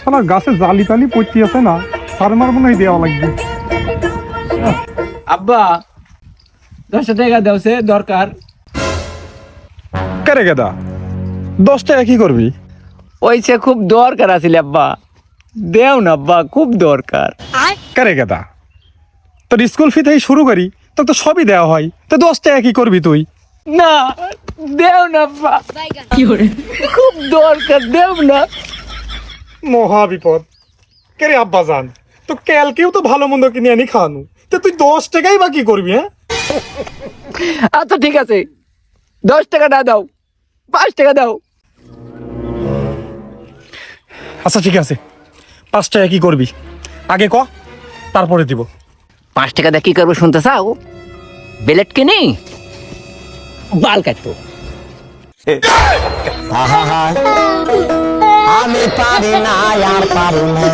শালা গাছে জালি টালি পড়তে আছে না, সার মার মনে হয় দেওয়া লাগবে। আব্বা 10 টাকা দাও, সে দরকার। কেরে গেদা 10 টাকা কি করবি? ওইসে খুব দরকার আছিল আব্বা, দেও না আব্বা, খুব দরকার। কেরে গেদা তোর স্কুল ফি থেকে শুরু করি তোকে তো সবই দেওয়া হয়, তো 10 টাকা কি করবি তুই? না, দেও না আব্বা, খুব দরকার, দেও না। মহা বিপদ। কেরে আব্বা জান, তো কালকেও তো ভালো মন্দ কিনে আনি খাওয়ানো, তো তুই 10 টাকাই বা কি করবি? হ্যাঁ আচ্ছা ঠিক আছে, 10 টাকা না দাও, 5 টাকা দাও। আচ্ছা ঠিক আছে, 5 টাকা কি করবি আগে ক, তারপরে দিব। 5 টাকা দিয়ে কি করবো শুনতে চাও? বেলেট কিনে বাল কাটবো। আমি পারি না আর পারি না।